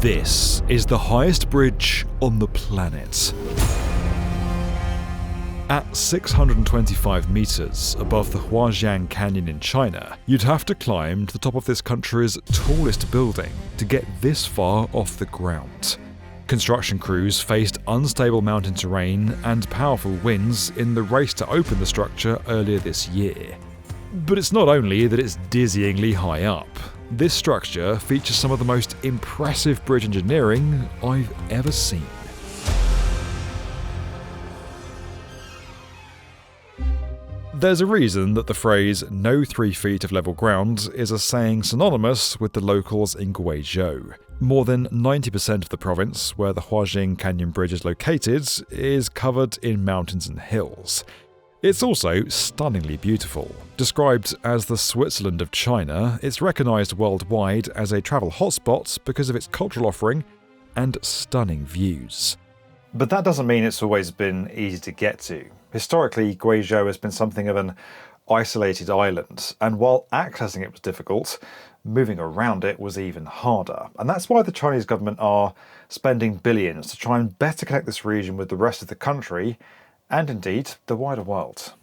This is the highest bridge on the planet. At 625 meters above the Huajiang Canyon in China, you'd have to climb to the top of this country's tallest building to get this far off the ground. Construction crews faced unstable mountain terrain and powerful winds in the race to open the structure earlier this year. But it's not only that it's dizzyingly high up. This structure features some of the most impressive bridge engineering I've ever seen. There's a reason that the phrase "no 3 feet of level ground" is a saying synonymous with the locals in Guizhou. More than 90% of the province where the Huajiang Canyon Bridge is located is covered in mountains and hills. It's also stunningly beautiful. Described as the Switzerland of China, it's recognised worldwide as a travel hotspot because of its cultural offering and stunning views. But that doesn't mean it's always been easy to get to. Historically, Guizhou has been something of an isolated island, and while accessing it was difficult, moving around it was even harder. And that's why the Chinese government are spending billions to try and better connect this region with the rest of the country, and indeed the wider world.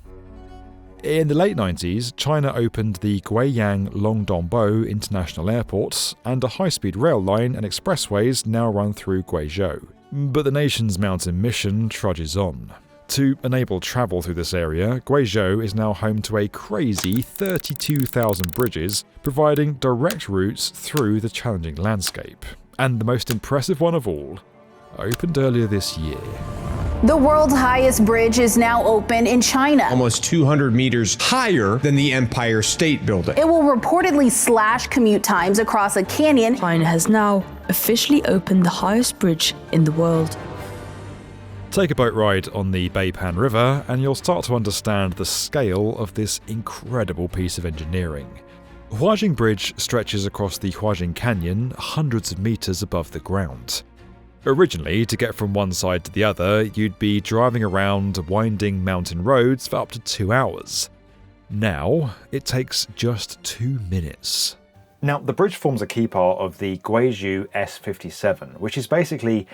In the late 90s, China opened the Guizhou-Anlong Dumbrill International Airport, and a high-speed rail line and expressways now run through Guizhou. But the nation's mountain mission trudges on. To enable travel through this area, Guizhou is now home to a crazy 32,000 bridges, providing direct routes through the challenging landscape. And the most impressive one of all opened earlier this year. The world's highest bridge is now open in China. Almost 200 meters higher than the Empire State Building. It will reportedly slash commute times across a canyon. China has now officially opened the highest bridge in the world. Take a boat ride on the Beipan River and you'll start to understand the scale of this incredible piece of engineering. Huajiang Bridge stretches across the Huajiang Canyon hundreds of meters above the ground. Originally, to get from one side to the other, you'd be driving around winding mountain roads for up to 2 hours. Now, it takes just 2 minutes. Now, the bridge forms a key part of the Guizhou S57, which is basically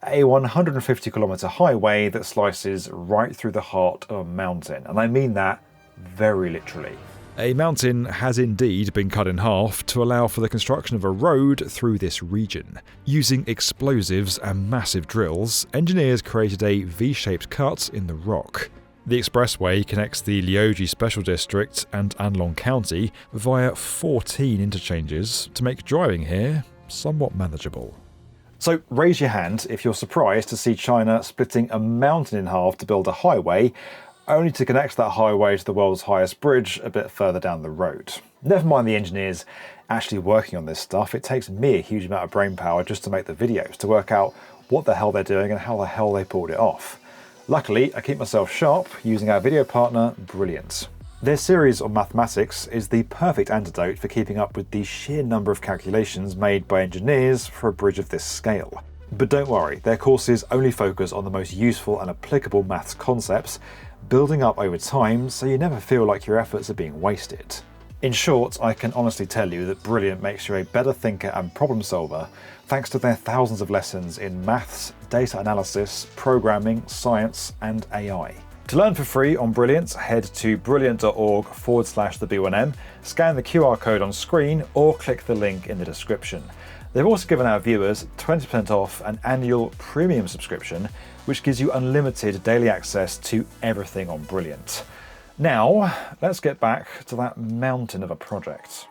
a 150-kilometre highway that slices right through the heart of a mountain. And I mean that very literally. A mountain has indeed been cut in half to allow for the construction of a road through this region. Using explosives and massive drills, engineers created a V-shaped cut in the rock. The expressway connects the Liuzhi Special District and Anlong County via 14 interchanges to make driving here somewhat manageable. So raise your hand if you're surprised to see China splitting a mountain in half to build a highway, only to connect that highway to the world's highest bridge a bit further down the road. Never mind the engineers actually working on this stuff, it takes me a huge amount of brainpower just to make the videos, to work out what the hell they're doing and how the hell they pulled it off. Luckily, I keep myself sharp using our video partner, Brilliant. Their series on mathematics is the perfect antidote for keeping up with the sheer number of calculations made by engineers for a bridge of this scale. But don't worry, their courses only focus on the most useful and applicable maths concepts, building up over time so you never feel like your efforts are being wasted. In short, I can honestly tell you that Brilliant makes you a better thinker and problem solver thanks to their thousands of lessons in maths, data analysis, programming, science, and AI. To learn for free on Brilliant, head to brilliant.org/the B1M, scan the QR code on screen, or click the link in the description. They've also given our viewers 20% off an annual premium subscription, which gives you unlimited daily access to everything on Brilliant. Now, let's get back to that mountain of a project.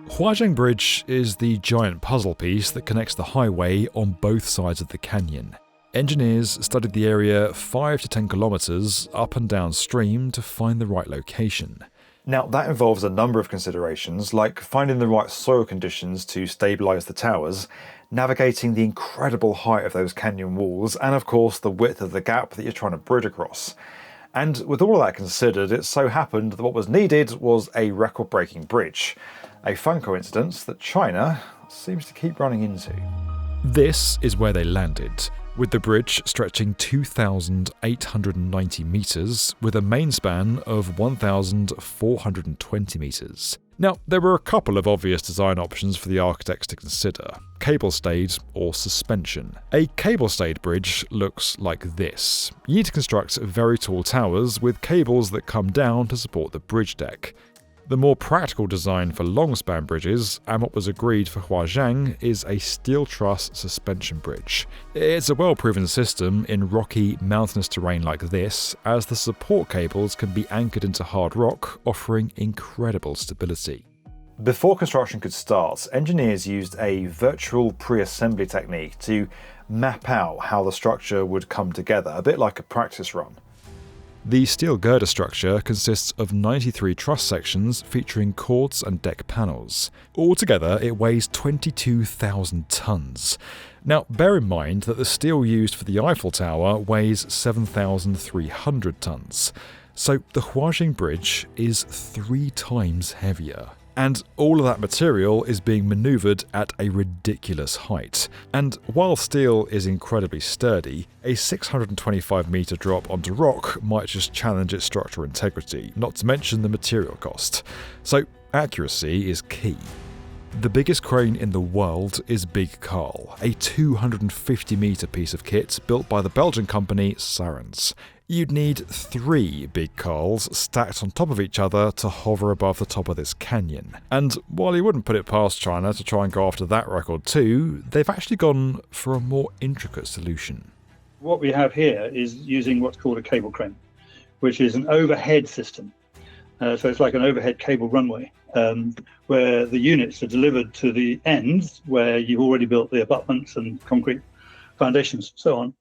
Huajiang Bridge is the giant puzzle piece that connects the highway on both sides of the canyon. Engineers studied the area 5 to 10 kilometers up and downstream to find the right location. Now, that involves a number of considerations, like finding the right soil conditions to stabilise the towers, navigating the incredible height of those canyon walls, and of course the width of the gap that you're trying to bridge across. And with all of that considered, it so happened that what was needed was a record-breaking bridge. A fun coincidence that China seems to keep running into. This is where they landed. with the bridge stretching 2,890 metres with a main span of 1,420 metres. Now, there were a couple of obvious design options for the architects to consider: cable-stayed or suspension. A cable-stayed bridge looks like this. You need to construct very tall towers with cables that come down to support the bridge deck. The more practical design for long-span bridges, and what was agreed for Huajiang, is a steel truss suspension bridge. It's a well-proven system in rocky, mountainous terrain like this, as the support cables can be anchored into hard rock, offering incredible stability. Before construction could start, engineers used a virtual pre-assembly technique to map out how the structure would come together, a bit like a practice run. The steel girder structure consists of 93 truss sections featuring chords and deck panels. Altogether, it weighs 22,000 tons. Now, bear in mind that the steel used for the Eiffel Tower weighs 7,300 tons, so the Huajiang Bridge is 3 times heavier. And all of that material is being manoeuvred at a ridiculous height. And while steel is incredibly sturdy, a 625-metre drop onto rock might just challenge its structural integrity, not to mention the material cost. So accuracy is key. The biggest crane in the world is Big Carl, a 250-metre piece of kit built by the Belgian company Sarens. You'd need 3 Big Carls stacked on top of each other to hover above the top of this canyon. And while you wouldn't put it past China to try and go after that record too, they've actually gone for a more intricate solution. What we have here is using what's called a cable crane, which is an overhead system. So it's like an overhead cable runway, where the units are delivered to the ends where you've already built the abutments and concrete foundations, so on.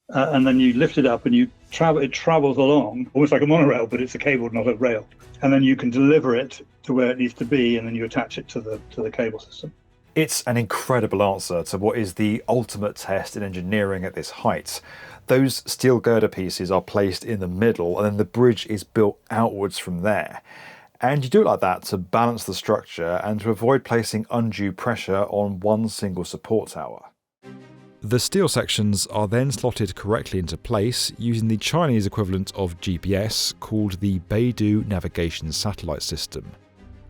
And then you lift it up and it travels along, almost like a monorail, but it's a cable, not a rail. And then you can deliver it to where it needs to be, and then you attach it to the cable system. It's an incredible answer to what is the ultimate test in engineering at this height. Those steel girder pieces are placed in the middle, and then the bridge is built outwards from there. And you do it like that to balance the structure and to avoid placing undue pressure on one single support tower. The steel sections are then slotted correctly into place using the Chinese equivalent of GPS called the Beidou Navigation Satellite System.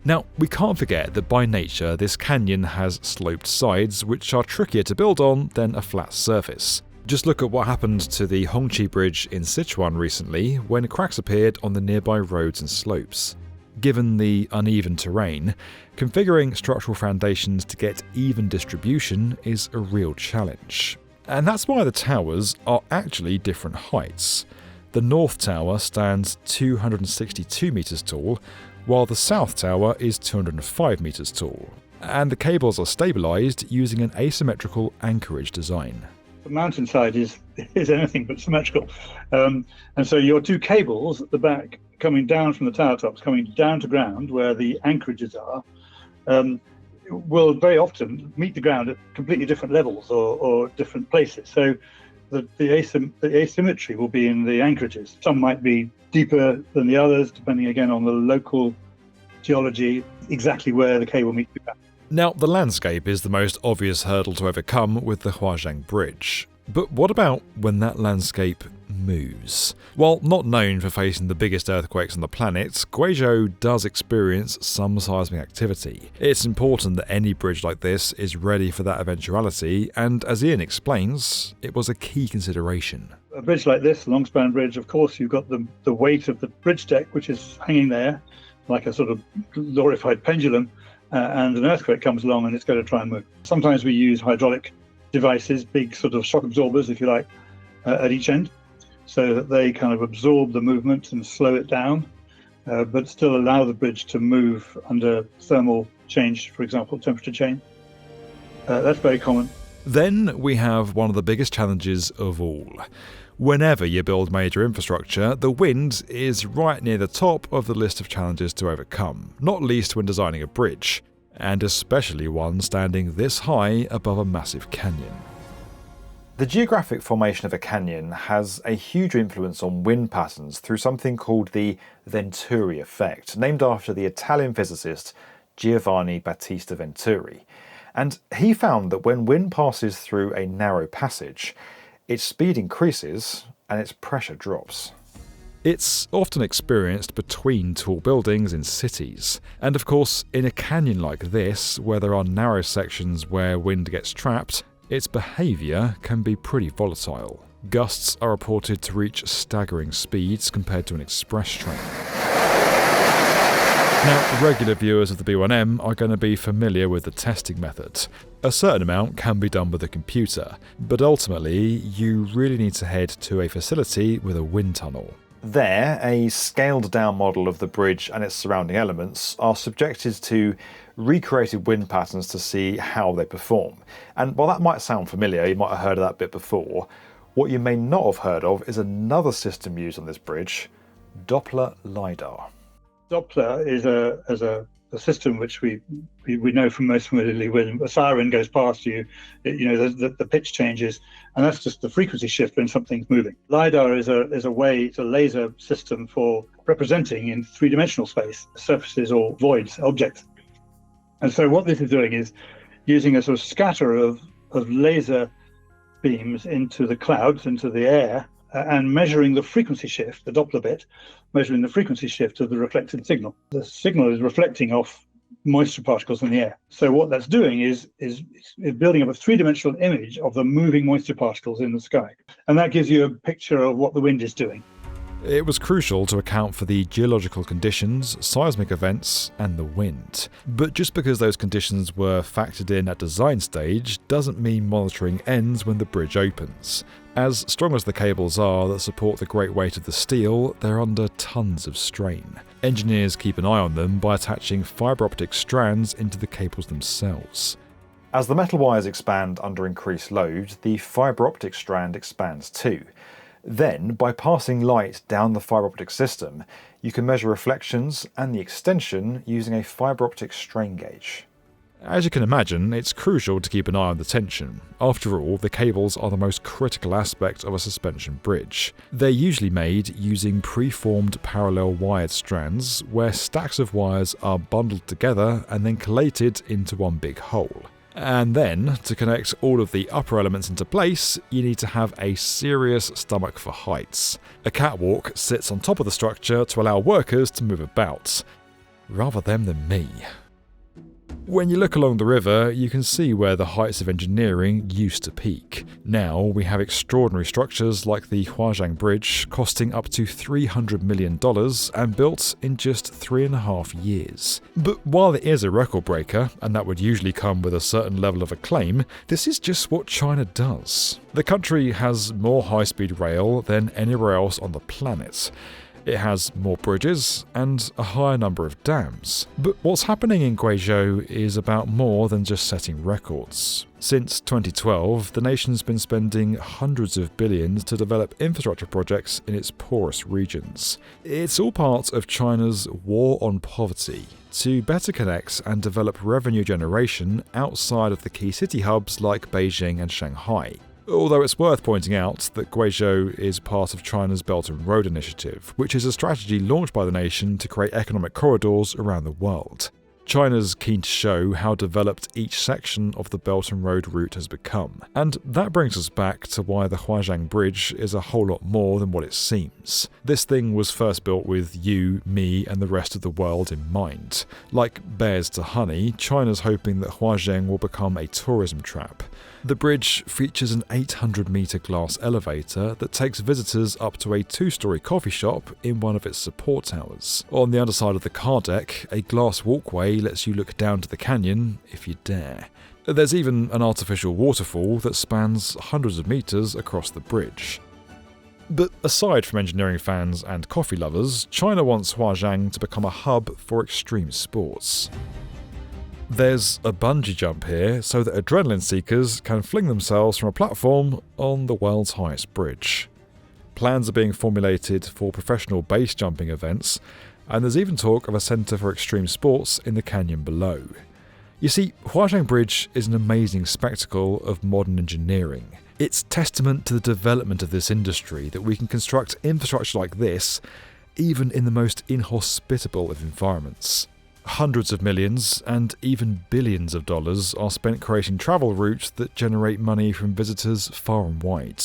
Now, we can't forget that by nature this canyon has sloped sides which are trickier to build on than a flat surface. Just look at what happened to the Hongqi Bridge in Sichuan recently when cracks appeared on the nearby roads and slopes. Given the uneven terrain, configuring structural foundations to get even distribution is a real challenge. And that's why the towers are actually different heights. The North Tower stands 262 metres tall, while the South Tower is 205 metres tall. And the cables are stabilised using an asymmetrical anchorage design. The mountainside is anything but symmetrical. And so your 2 cables at the back coming down from the tower tops, coming down to ground where the anchorages are, will very often meet the ground at completely different levels or different places. So the asymmetry will be in the anchorages. Some might be deeper than the others, depending again on the local geology, exactly where the cable meets the ground. Now, the landscape is the most obvious hurdle to overcome with the Huajiang Bridge. But what about when that landscape moves? While not known for facing the biggest earthquakes on the planet, Guizhou does experience some seismic activity. It's important that any bridge like this is ready for that eventuality, and as Ian explains, it was a key consideration. A bridge like this, a long-span bridge, of course, you've got the weight of the bridge deck, which is hanging there like a sort of glorified pendulum, and an earthquake comes along and it's going to try and move. Sometimes we use hydraulic devices, big sort of shock absorbers, if you like, at each end, so that they kind of absorb the movement and slow it down, but still allow the bridge to move under thermal change, for example, temperature change. That's very common. Then we have one of the biggest challenges of all. Whenever you build major infrastructure, the wind is right near the top of the list of challenges to overcome, not least when designing a bridge, and especially one standing this high above a massive canyon. The geographic formation of a canyon has a huge influence on wind patterns through something called the Venturi effect, named after the Italian physicist Giovanni Battista Venturi. And he found that when wind passes through a narrow passage, its speed increases and its pressure drops. It's often experienced between tall buildings in cities, and of course in a canyon like this, where there are narrow sections where wind gets trapped, its behaviour can be pretty volatile. Gusts are reported to reach staggering speeds compared to an express train. Now, regular viewers of the B1M are going to be familiar with the testing method. A certain amount can be done with a computer, but ultimately you really need to head to a facility with a wind tunnel. There, a scaled-down model of the bridge and its surrounding elements are subjected to recreated wind patterns to see how they perform. And while that might sound familiar, you might have heard of that bit before, what you may not have heard of is another system used on this bridge, Doppler LiDAR. Doppler is a system which we know from most familiarly when a siren goes past you, the pitch changes, and that's just the frequency shift when something's moving. LiDAR is a laser system for representing in three-dimensional space surfaces or voids, objects. And so what this is doing is using a sort of scatter of laser beams into the clouds, into the air, and measuring the frequency shift, the Doppler bit, measuring the frequency shift of the reflected signal. The signal is reflecting off moisture particles in the air. So what that's doing is building up a three-dimensional image of the moving moisture particles in the sky. And that gives you a picture of what the wind is doing. It was crucial to account for the geological conditions, seismic events, and the wind. But just because those conditions were factored in at design stage doesn't mean monitoring ends when the bridge opens. As strong as the cables are that support the great weight of the steel, they're under tons of strain. Engineers keep an eye on them by attaching fibre optic strands into the cables themselves. As the metal wires expand under increased load, the fibre optic strand expands too. Then, by passing light down the fibre optic system, you can measure reflections and the extension using a fibre optic strain gauge. As you can imagine, it's crucial to keep an eye on the tension. After all, the cables are the most critical aspect of a suspension bridge. They're usually made using pre-formed parallel wired strands, where stacks of wires are bundled together and then collated into one big hole. And then, to connect all of the upper elements into place, you need to have a serious stomach for heights. A catwalk sits on top of the structure to allow workers to move about. Rather them than me. When you look along the river, you can see where the heights of engineering used to peak. Now we have extraordinary structures like the Huajiang Bridge costing up to $300 million and built in just 3.5 years. But while it is a record breaker, and that would usually come with a certain level of acclaim, this is just what China does. The country has more high-speed rail than anywhere else on the planet. It has more bridges and a higher number of dams. But what's happening in Guizhou is about more than just setting records. Since 2012, the nation's been spending hundreds of billions to develop infrastructure projects in its poorest regions. It's all part of China's war on poverty, to better connect and develop revenue generation outside of the key city hubs like Beijing and Shanghai. Although it's worth pointing out that Guizhou is part of China's Belt and Road Initiative, which is a strategy launched by the nation to create economic corridors around the world. China's keen to show how developed each section of the Belt and Road route has become. And that brings us back to why the Huajiang Bridge is a whole lot more than what it seems. This thing was first built with you, me, and the rest of the world in mind. Like bears to honey, China's hoping that Huajiang will become a tourism trap. The bridge features an 800-metre glass elevator that takes visitors up to a 2-storey coffee shop in one of its support towers. On the underside of the car deck, a glass walkway lets you look down to the canyon if you dare. There's even an artificial waterfall that spans hundreds of metres across the bridge. But aside from engineering fans and coffee lovers, China wants Huajiang to become a hub for extreme sports. There's a bungee jump here so that adrenaline seekers can fling themselves from a platform on the world's highest bridge. Plans are being formulated for professional base jumping events, and there's even talk of a centre for extreme sports in the canyon below. You see, Huajiang Bridge is an amazing spectacle of modern engineering. It's testament to the development of this industry that we can construct infrastructure like this, even in the most inhospitable of environments. Hundreds of millions and even billions of dollars are spent creating travel routes that generate money from visitors far and wide.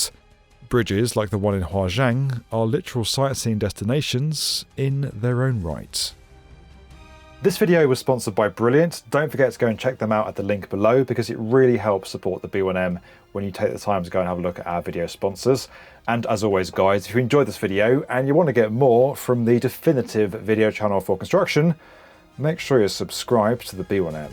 bridges like the one in Huajiang are literal sightseeing destinations in their own right. This video was sponsored by Brilliant. Don't forget to go and check them out at the link below because it really helps support the B1M when you take the time to go and have a look at our video sponsors. And as always guys, if you enjoyed this video and you want to get more from the definitive video channel for construction, make sure you're subscribed to the B1M.